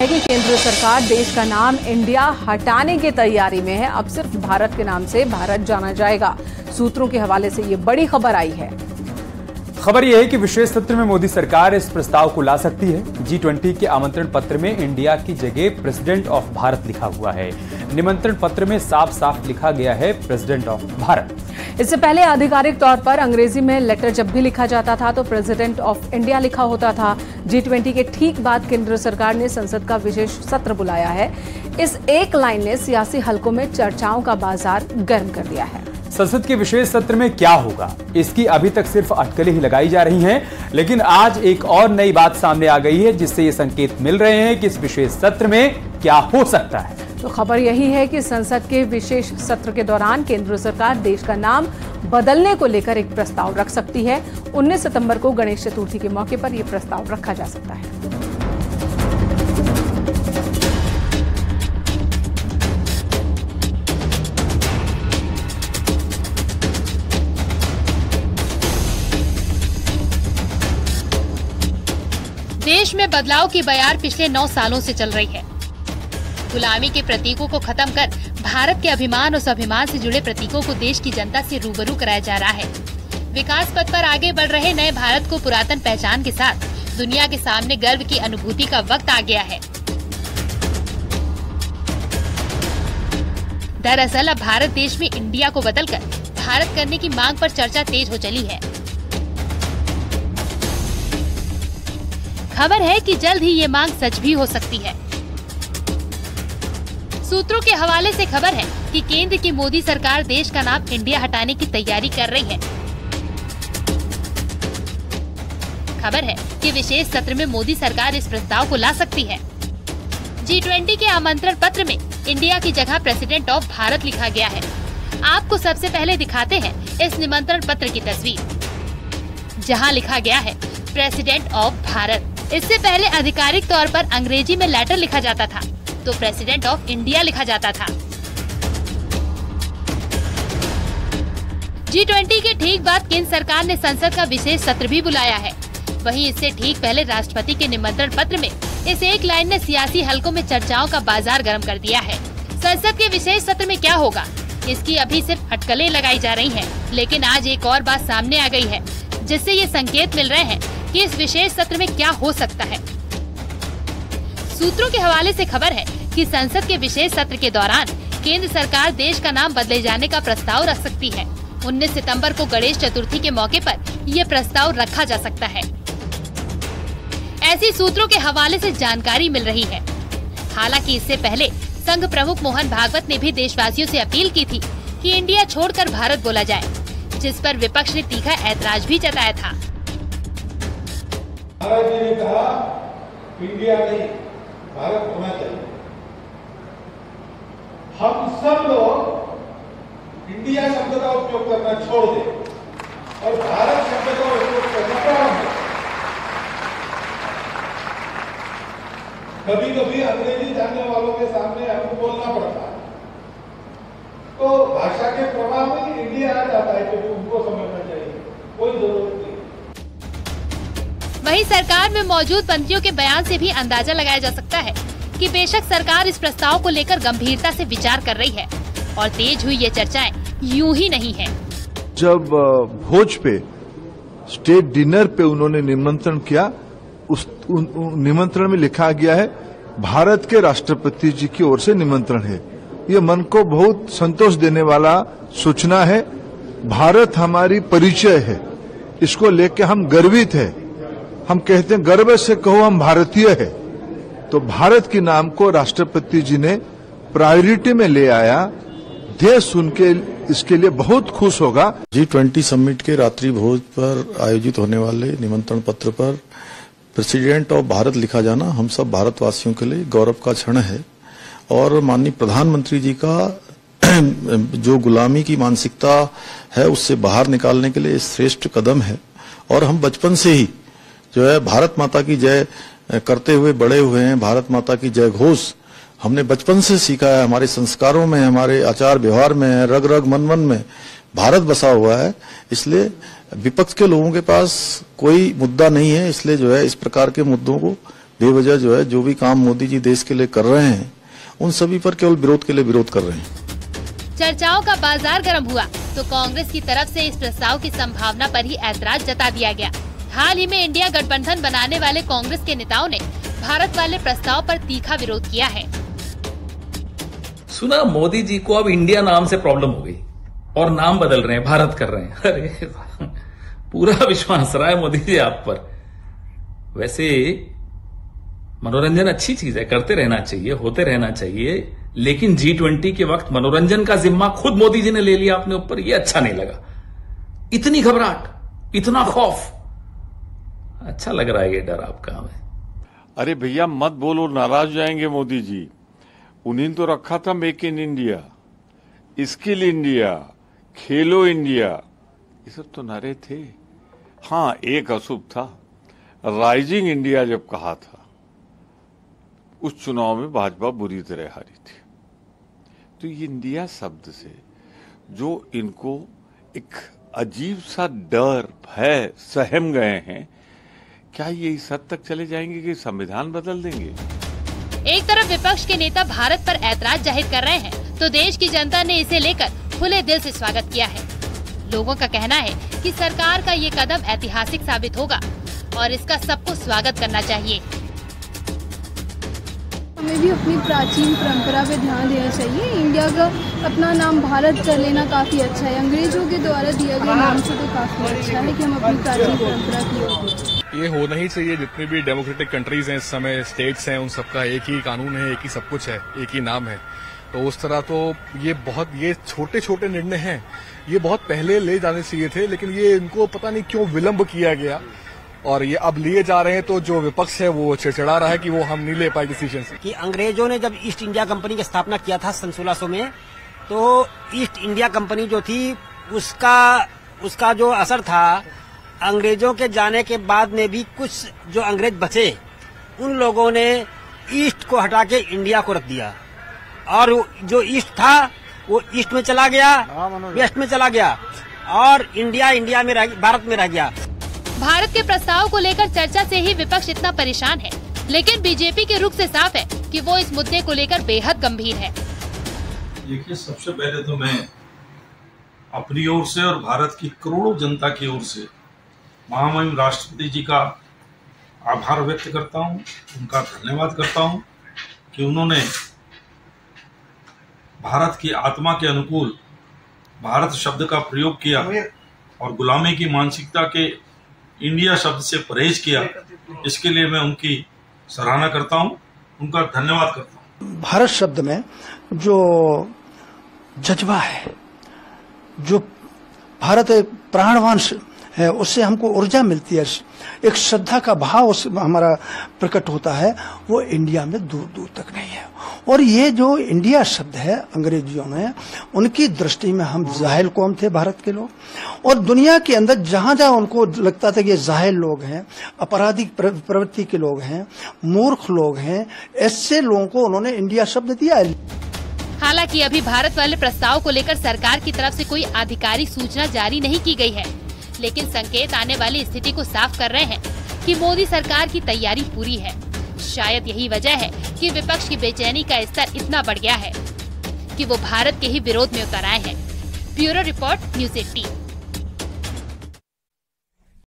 कि केंद्र सरकार देश का नाम इंडिया हटाने की तैयारी में है। अब सिर्फ भारत के नाम से भारत जाना जाएगा। सूत्रों के हवाले से ये बड़ी खबर आई है। खबर यह है कि विशेष सत्र में मोदी सरकार इस प्रस्ताव को ला सकती है। G20 के आमंत्रण पत्र में इंडिया की जगह प्रेसिडेंट ऑफ भारत लिखा हुआ है। निमंत्रण पत्र में साफ साफ लिखा गया है प्रेसिडेंट ऑफ भारत। इससे पहले आधिकारिक तौर पर अंग्रेजी में लेटर जब भी लिखा जाता था तो प्रेसिडेंट ऑफ इंडिया लिखा होता था। G20 के ठीक बाद केंद्र सरकार ने संसद का विशेष सत्र बुलाया है। इस एक लाइन ने सियासी हलकों में चर्चाओं का बाजार गर्म कर दिया है। संसद के विशेष सत्र में क्या होगा, इसकी अभी तक सिर्फ अटकलें ही लगाई जा रही हैं, लेकिन आज एक और नई बात सामने आ गई है जिससे ये संकेत मिल रहे हैं कि इस विशेष सत्र में क्या हो सकता है। तो खबर यही है कि संसद के विशेष सत्र के दौरान केंद्र सरकार देश का नाम बदलने को लेकर एक प्रस्ताव रख सकती है। 19 सितंबर को गणेश चतुर्थी के मौके पर यह प्रस्ताव रखा जा सकता है। देश में बदलाव की बयार पिछले 9 सालों से चल रही है। गुलामी के प्रतीकों को खत्म कर भारत के अभिमान और स्वाभिमान से जुड़े प्रतीकों को देश की जनता से रूबरू कराया जा रहा है। विकास पथ पर आगे बढ़ रहे नए भारत को पुरातन पहचान के साथ दुनिया के सामने गर्व की अनुभूति का वक्त आ गया है। दरअसल अब भारत देश में इंडिया को बदलकर भारत करने की मांग पर चर्चा तेज हो चली है। खबर है कि जल्द ही ये मांग सच भी हो सकती है। सूत्रों के हवाले से खबर है कि केंद्र की मोदी सरकार देश का नाम इंडिया हटाने की तैयारी कर रही है। खबर है कि विशेष सत्र में मोदी सरकार इस प्रस्ताव को ला सकती है। G20 के आमंत्रण पत्र में इंडिया की जगह प्रेसिडेंट ऑफ भारत लिखा गया है। आपको सबसे पहले दिखाते हैं इस निमंत्रण पत्र की तस्वीर, जहां लिखा गया है प्रेसिडेंट ऑफ भारत। इससे पहले आधिकारिक तौर पर अंग्रेजी में लेटर लिखा जाता था तो प्रेसिडेंट ऑफ इंडिया लिखा जाता था। G20 के ठीक बाद केंद्र सरकार ने संसद का विशेष सत्र भी बुलाया है। वहीं इससे ठीक पहले राष्ट्रपति के निमंत्रण पत्र में इस एक लाइन ने सियासी हलकों में चर्चाओं का बाजार गर्म कर दिया है। संसद के विशेष सत्र में क्या होगा, इसकी अभी सिर्फ अटकलें लगाई जा रही हैं, लेकिन आज एक और बात सामने आ गई है जिससे ये संकेत मिल रहे हैं कि इस विशेष सत्र में क्या हो सकता है। सूत्रों के हवाले से खबर है कि संसद के विशेष सत्र के दौरान केंद्र सरकार देश का नाम बदले जाने का प्रस्ताव रख सकती है। 19 सितंबर को गणेश चतुर्थी के मौके पर यह प्रस्ताव रखा जा सकता है। ऐसी सूत्रों के हवाले से जानकारी मिल रही है। हालांकि इससे पहले संघ प्रमुख मोहन भागवत ने भी देशवासियों से अपील की थी कि इंडिया छोड़कर भारत बोला जाए, जिस पर विपक्ष ने तीखा ऐतराज भी जताया था। महाराज जी ने कहा इंडिया नहीं भारत होना चाहिए। हम सब लोग इंडिया शब्द का उपयोग करना छोड़ दें और भारत शब्द का उपयोग करना प्रारंभ करें। कभी कभी अंग्रेजी जानने वालों के सामने हमको बोलना पड़ता है, तो भाषा के प्रभाव में इंडिया आ जाता है क्योंकि उनको समझना चाहिए, कोई जरूरत नहीं। वहीं सरकार में मौजूद मंत्रियों के बयान से भी अंदाजा लगाया जा सकता है कि बेशक सरकार इस प्रस्ताव को लेकर गंभीरता से विचार कर रही है और तेज हुई ये चर्चाएं यूं ही नहीं है। जब भोज पे स्टेट डिनर पे उन्होंने निमंत्रण किया, उस निमंत्रण में लिखा गया है भारत के राष्ट्रपति जी की ओर से निमंत्रण है। ये मन को बहुत संतोष देने वाला सूचना है। भारत हमारी परिचय है, इसको लेकर हम गर्वित है। हम कहते हैं गर्व से कहो हम भारतीय है। तो भारत के नाम को राष्ट्रपति जी ने प्रायोरिटी में ले आया। देश सुन के इसके लिए बहुत खुश होगा। G20 समिट के रात्रि भोज पर आयोजित होने वाले निमंत्रण पत्र पर प्रेसिडेंट ऑफ भारत लिखा जाना हम सब भारतवासियों के लिए गौरव का क्षण है और माननीय प्रधानमंत्री जी का जो गुलामी की मानसिकता है उससे बाहर निकालने के लिए श्रेष्ठ कदम है। और हम बचपन से ही जो है भारत माता की जय करते हुए बड़े हुए हैं। भारत माता की जय घोष हमने बचपन से सीखा है, हमारे संस्कारों में, हमारे आचार व्यवहार में, रग रग मन मन में भारत बसा हुआ है। इसलिए विपक्ष के लोगों के पास कोई मुद्दा नहीं है, इसलिए जो है इस प्रकार के मुद्दों को बेवजह जो है जो भी काम मोदी जी देश के लिए कर रहे हैं उन सभी पर केवल विरोध के लिए विरोध कर रहे हैं। चर्चाओं का बाजार गर्म हुआ तो कांग्रेस की तरफ से इस प्रस्ताव की संभावना पर ही ऐतराज जता दिया गया। हाल ही में इंडिया गठबंधन बनाने वाले कांग्रेस के नेताओं ने भारत वाले प्रस्ताव पर तीखा विरोध किया है। सुना मोदी जी को अब इंडिया नाम से प्रॉब्लम हो गई और नाम बदल रहे हैं, भारत कर रहे हैं। अरे पूरा विश्वास रहा है मोदी जी आप पर। वैसे मनोरंजन अच्छी चीज है, करते रहना चाहिए, होते रहना चाहिए, लेकिन G20 के वक्त मनोरंजन का जिम्मा खुद मोदी जी ने ले लिया अपने ऊपर, ये अच्छा नहीं लगा। इतनी घबराहट, इतना खौफ, अच्छा लग रहा है ये डर आपका हमें। अरे भैया मत बोलो, नाराज जाएंगे मोदी जी। उन्हें तो रखा था make in India, skill India, Khelo India, ये सब तो नारे थे। हाँ, एक अशुभ था, राइजिंग इंडिया जब कहा था उस चुनाव में भाजपा बुरी तरह हारी थी। तो ये इंडिया शब्द से जो इनको एक अजीब सा डर, भय सहम गए हैं, क्या ये इस हद तक चले जाएंगे कि संविधान बदल देंगे? एक तरफ विपक्ष के नेता भारत पर ऐतराज जाहिर कर रहे हैं तो देश की जनता ने इसे लेकर खुले दिल से स्वागत किया है। लोगों का कहना है कि सरकार का ये कदम ऐतिहासिक साबित होगा और इसका सबको स्वागत करना चाहिए। हमें भी अपनी प्राचीन परंपरा पे ध्यान देना चाहिए। इंडिया का अपना नाम भारत कर लेना काफ़ी अच्छा है। अंग्रेजों के द्वारा दिया गया नाम से तो काफ़ी अच्छा है कि हम अपनी प्राचीन परंपरा की ओर। ये होना ही चाहिए। जितनी भी डेमोक्रेटिक कंट्रीज हैं इस समय, स्टेट्स हैं, उन सबका एक ही कानून है, एक ही सब कुछ है, एक ही नाम है। तो उस तरह तो ये छोटे छोटे निर्णय हैं, ये बहुत पहले ले जाने चाहिए थे, लेकिन ये इनको पता नहीं क्यों विलम्ब किया गया और ये अब लिए जा रहे हैं। तो जो विपक्ष है वो चिड़चिड़ा रहा है कि वो हम नहीं ले पाए डिसीजन कि अंग्रेजों ने जब ईस्ट इंडिया कंपनी की स्थापना किया था सन 1600 में, तो ईस्ट इंडिया कंपनी जो थी उसका जो असर था, अंग्रेजों के जाने के बाद में भी कुछ जो अंग्रेज बचे उन लोगों ने ईस्ट को हटा के इंडिया को रख दिया और जो ईस्ट था वो ईस्ट में चला गया, वेस्ट में चला गया और इंडिया में भारत में रह गया। भारत के प्रस्ताव को लेकर चर्चा से ही विपक्ष इतना परेशान है, लेकिन बीजेपी के रुख से साफ है कि वो इस मुद्दे को लेकर बेहद गंभीर है। देखिए, सबसे पहले तो मैं अपनी ओर से और भारत की करोड़ों जनता की ओर से महामहिम राष्ट्रपति जी का आभार व्यक्त करता हूं, उनका धन्यवाद करता हूं कि उन्होंने भारत की आत्मा के अनुकूल भारत शब्द का प्रयोग किया और गुलामी की मानसिकता के इंडिया शब्द से परहेज किया। इसके लिए मैं उनकी सराहना करता हूं, उनका धन्यवाद करता हूं। भारत शब्द में जो जज्बा है, जो भारत एक प्राणवान है, उससे हमको ऊर्जा मिलती है, एक श्रद्धा का भाव हमारा प्रकट होता है, वो इंडिया में दूर दूर तक नहीं है। और ये जो इंडिया शब्द है, अंग्रेजियों में उनकी दृष्टि में हम जाहिल कौम थे भारत के लोग, और दुनिया के अंदर जहां जहां उनको लगता था कि ये जाहिल लोग हैं, आपराधिक प्रवृत्ति के लोग हैं, मूर्ख लोग हैं, ऐसे लोगों को उन्होंने इंडिया शब्द दिया है। हालांकि अभी भारत वाले प्रस्ताव को लेकर सरकार की तरफ से कोई आधिकारिक सूचना जारी नहीं की गई है, लेकिन संकेत आने वाली स्थिति को साफ कर रहे हैं कि मोदी सरकार की तैयारी पूरी है। शायद यही वजह है कि विपक्ष की बेचैनी का स्तर इतना बढ़ गया है कि वो भारत के ही विरोध में उतर आए हैं। Bureau report, news 18।